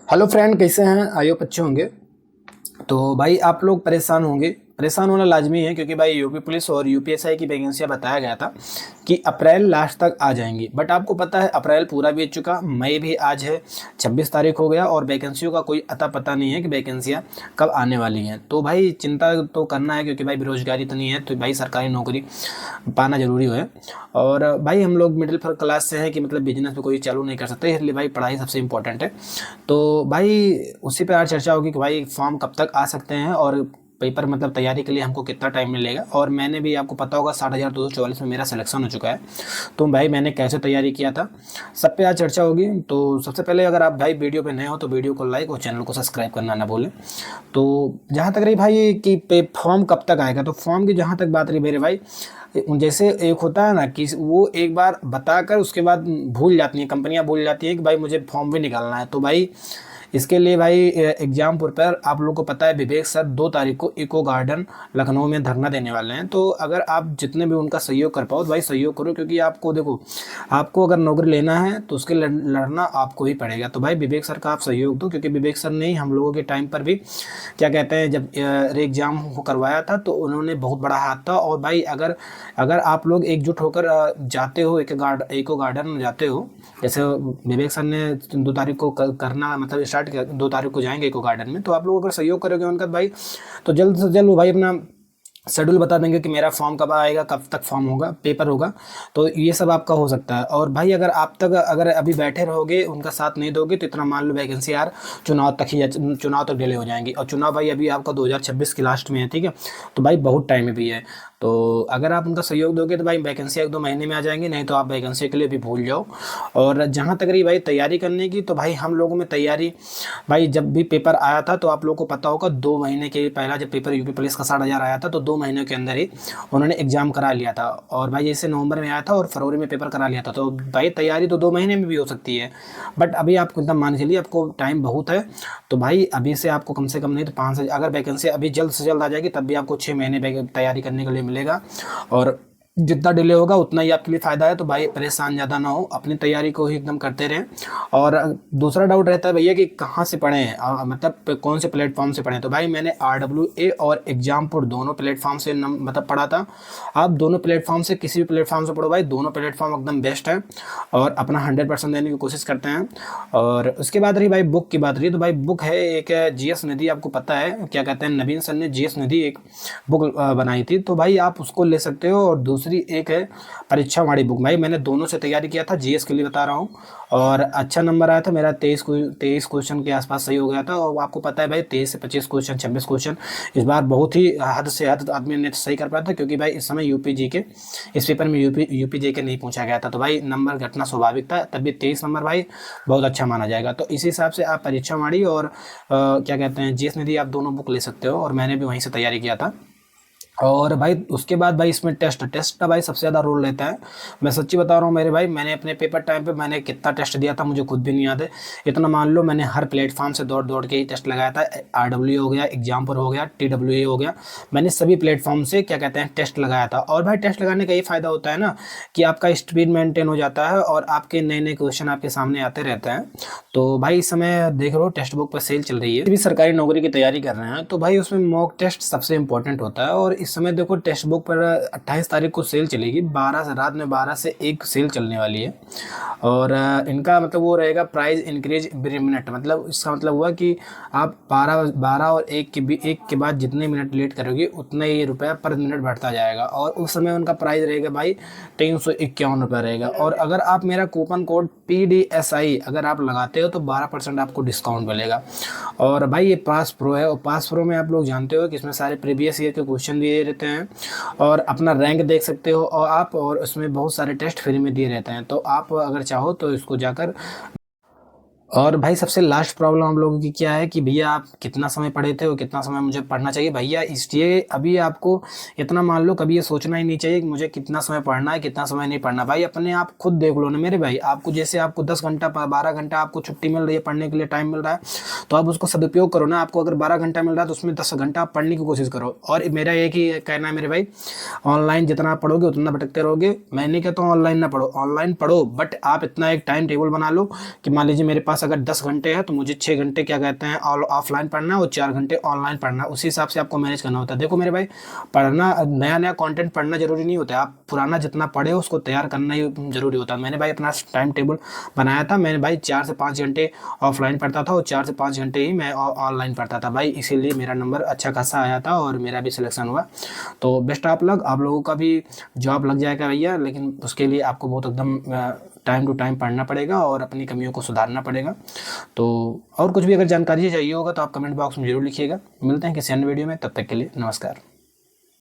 Hello friend, कैसे हैं? I hope अच्छे होंगे। तो भाई आप लोग परेशान होंगे, परेशान होना लाजमी है क्योंकि भाई यूपी पुलिस और यूपीएसआई की वैकेंसियां बताया गया था कि अप्रैल लास्ट तक आ जाएंगी। बट आपको पता है अप्रैल पूरा बीत चुका, मई भी आज है, 26 तारीख हो गया और वैकेंसियों का कोई अता पता नहीं है कि वैकेंसियां कब आने वाली हैं। तो भाई चिंता तो करना है क्योंकि भाई बेरोजगारी इतनी है, तो भाई सरकारी नौकरी पाना ज़रूरी है। और भाई हम लोग मिडिल क्लास से हैं कि मतलब बिजनेस भी कोई चालू नहीं कर सकते, इसलिए भाई पढ़ाई सबसे इम्पोर्टेंट है। तो भाई उसी पे आज चर्चा होगी कि भाई फॉर्म कब तक आ सकते हैं और पेपर मतलब तैयारी के लिए हमको कितना टाइम मिलेगा। और मैंने भी, आपको पता होगा, 60,244 में मेरा सिलेक्शन हो चुका है। तो भाई मैंने कैसे तैयारी किया था, सब पे आज चर्चा होगी। तो सबसे पहले अगर आप भाई वीडियो पे नए हो तो वीडियो को लाइक और चैनल को सब्सक्राइब करना ना भूलें। तो जहाँ तक रही भाई कि पे फॉर्म कब तक आएगा, तो फॉर्म की जहाँ तक बात रही मेरे भाई, जैसे एक होता है ना कि वो एक बार बताकर उसके बाद भूल जाती हैं कंपनियां, भूल जाती हैं कि भाई मुझे फॉर्म भी निकालना है। तो भाई इसके लिए भाई एग्जामपुर पर आप लोगों को पता है विवेक सर 2 तारीख को इको गार्डन लखनऊ में धरना देने वाले हैं। तो अगर आप जितने भी उनका सहयोग कर पाओ तो भाई सहयोग करो, क्योंकि आपको देखो, आपको अगर नौकरी लेना है तो उसके लड़ना आपको ही पड़ेगा। तो भाई विवेक सर का आप सहयोग दो, क्योंकि विवेक सर ने ही हम लोगों के टाइम पर भी क्या कहते हैं, जब एग्जाम करवाया था तो उन्होंने बहुत बड़ा हाथ था। और भाई अगर अगर आप लोग एकजुट होकर जाते हो, इको गार्डन में जाते हो, जैसे विवेक सर ने 2 तारीख को करना मतलब स्टार्ट किया, 2 तारीख को जाएंगे इको गार्डन में, तो आप लोग अगर सहयोग करोगे उनका भाई, तो जल्द से जल्द वो भाई अपना शेड्यूल बता देंगे कि मेरा फॉर्म कब आएगा, कब तक फॉर्म होगा, पेपर होगा। तो ये सब आपका हो सकता है। और भाई अगर आप तक अगर अभी बैठे रहोगे, उनका साथ नहीं दोगे, तो इतना मान लो वैकेंसी यार चुनाव तक ही, चुनाव तक डिले हो जाएंगी। और चुनाव भाई अभी आपका 2026 की लास्ट में है, ठीक है। तो भाई बहुत टाइम भी है। तो अगर आप उनका सहयोग दोगे तो भाई वैकेंसी 1-2 महीने में आ जाएंगी, नहीं तो आप वैकेंसी के लिए भी भूल जाओ। और जहाँ तक रही भाई तैयारी करने की, तो भाई हम लोगों में तैयारी, भाई जब भी पेपर आया था तो आप लोगों को पता होगा 2 महीने के पहला जब पेपर यूपी पुलिस का 60,000 आया था, तो 2 महीने के अंदर ही उन्होंने एग्जाम करा लिया था। और भाई जैसे नवंबर में आया था और फरवरी में पेपर करा लिया था, तो भाई तैयारी तो 2 महीने में भी हो सकती है। बट अभी आपको एकदम मान चलिए आपको टाइम बहुत है। तो भाई अभी से आपको कम से कम नहीं तो 5 से, अगर वैकेंसी अभी जल्द से जल्द आ जाएगी तब भी आपको 6 महीने तैयारी करने के लिए मिलेगा। और जितना डिले होगा उतना ही आपके लिए फ़ायदा है। तो भाई परेशान ज़्यादा ना हो, अपनी तैयारी को ही एकदम करते रहें। और दूसरा डाउट रहता है भैया कि कहाँ से पढ़ें, मतलब कौन से प्लेटफॉर्म से पढ़ें। तो भाई मैंने RWA और एग्जामपुर दोनों प्लेटफॉर्म से मतलब पढ़ा था। आप दोनों प्लेटफॉर्म से, किसी भी प्लेटफॉर्म से पढ़ो भाई, दोनों प्लेटफॉर्म एकदम बेस्ट है और अपना 100% देने की कोशिश करते हैं। और उसके बाद रही भाई बुक की बात रही, तो भाई बुक है एक GS निधि, आपको पता है क्या कहते हैं, नवीन सर ने GS निधि एक बुक बनाई थी, तो भाई आप उसको ले सकते हो। और दूसरी एक है परीक्षा वाणी बुक, भाई मैंने दोनों से तैयारी किया था, GS के लिए बता रहा हूँ। और अच्छा नंबर आया था मेरा, 23 क्वेश्चन के आसपास सही हो गया था। और आपको पता है भाई 23 से 25 क्वेश्चन, 26 क्वेश्चन इस बार बहुत ही हद से हद आदमी ने सही कर पाया था, क्योंकि भाई इस समय UPG के इस पेपर में यूपी JK नहीं पूछा गया था। तो भाई नंबर घटना स्वाभाविक था, तभी 23 नंबर भाई बहुत अच्छा माना जाएगा। तो इसी हिसाब से आप परीक्षा वाणी और क्या कहते हैं GS निधि, आप दोनों बुक ले सकते हो। और मैंने भी वहीं से तैयारी किया था। और भाई उसके बाद भाई इसमें टेस्ट का भाई सबसे ज़्यादा रोल रहता है। मैं सच्ची बता रहा हूँ मेरे भाई, मैंने अपने पेपर टाइम पे मैंने कितना टेस्ट दिया था मुझे खुद भी नहीं याद है। इतना मान लो मैंने हर प्लेटफॉर्म से दौड़ दौड़ के ही टेस्ट लगाया था। RWA हो गया, एग्जाम्पल हो गया, TWA हो गया, मैंने सभी प्लेटफॉर्म से क्या कहते हैं टेस्ट लगाया था। और भाई टेस्ट लगाने का ये फ़ायदा होता है ना कि आपका स्पीड मेंटेन हो जाता है और आपके नए नए क्वेश्चन आपके सामने आते रहते हैं। तो भाई इस समय देख लो टेक्स्ट बुक पर सेल चल रही है, भी सरकारी नौकरी की तैयारी कर रहे हैं तो भाई उसमें मॉक टेस्ट सबसे इंपॉर्टेंट होता है। और इस समय देखो टेक्स्ट बुक पर 28 तारीख को सेल चलेगी, 12 से रात में 12 से 1 सेल चलने वाली है। और इनका मतलब वो रहेगा प्राइस इंक्रीज एवरी मिनट, मतलब इसका मतलब हुआ कि आप 12 और 1 के बाद जितने मिनट लेट करोगे उतने ही रुपया पर मिनट बढ़ता जाएगा। और उस समय उनका प्राइस रहेगा भाई 351 रुपये रहेगा। और अगर आप मेरा कूपन कोड PDSI अगर आप लगाते हो तो 12% आपको डिस्काउंट मिलेगा। और भाई ये पास प्रो है, और पास प्रो में आप लोग जानते हो कि इसमें सारे प्रीवियस ईयर के क्वेश्चन दिए रहते हैं और अपना रैंक देख सकते हो और आप, और उसमें बहुत सारे टेस्ट फ्री में दिए रहते हैं। तो आप अगर चाहो तो इसको जाकर। और भाई सबसे लास्ट प्रॉब्लम हम लोगों की क्या है कि भैया आप कितना समय पढ़े थे और कितना समय मुझे पढ़ना चाहिए। भैया इसलिए अभी आपको इतना मान लो कभी ये सोचना ही नहीं चाहिए कि मुझे कितना समय पढ़ना है, कितना समय नहीं पढ़ना। भाई अपने आप खुद देख लो ना मेरे भाई, आपको जैसे आपको 10 घंटा 12 घंटा आपको छुट्टी मिल रही है, पढ़ने के लिए टाइम मिल रहा है, तो आप उसको सदुपयोग करो ना। आपको अगर 12 घंटा मिल रहा है तो उसमें 10 घंटा आप पढ़ने की कोशिश करो। और मेरा एक ही कहना है मेरे भाई, ऑनलाइन जितना आप पढ़ोगे उतना भटकते रहोगे। मैं नहीं कहता हूँ ऑनलाइन ना पढ़ो, ऑनलाइन पढ़ो, बट आप इतना एक टाइम टेबल बना लो कि मान लीजिए मेरे पास पास अगर 10 घंटे है तो मुझे 6 घंटे क्या कहते हैं ऑफलाइन पढ़ना है और 4 घंटे ऑनलाइन पढ़ना है। उसी हिसाब से आपको मैनेज करना होता है। देखो मेरे भाई, पढ़ना, नया नया कंटेंट पढ़ना जरूरी नहीं होता है, आप पुराना जितना पढ़े हो उसको तैयार करना ही जरूरी होता है। मैंने भाई अपना टाइम टेबल बनाया था, मैंने भाई 4 से 5 घंटे ऑफलाइन पढ़ता था और 4 से 5 घंटे ही मैं ऑनलाइन पढ़ता था भाई, इसीलिए मेरा नंबर अच्छा खासा आया था और मेरा भी सिलेक्शन हुआ। तो बेस्ट ऑफ लक, आप लोगों का भी जॉब लग जाएगा भैया, लेकिन उसके लिए आपको बहुत एकदम टाइम टू टाइम पढ़ना पड़ेगा और अपनी कमियों को सुधारना पड़ेगा। तो और कुछ भी अगर जानकारी चाहिए होगा तो आप कमेंट बॉक्स में जरूर लिखिएगा। मिलते हैं किसी अन्य वीडियो में, तब तक के लिए नमस्कार।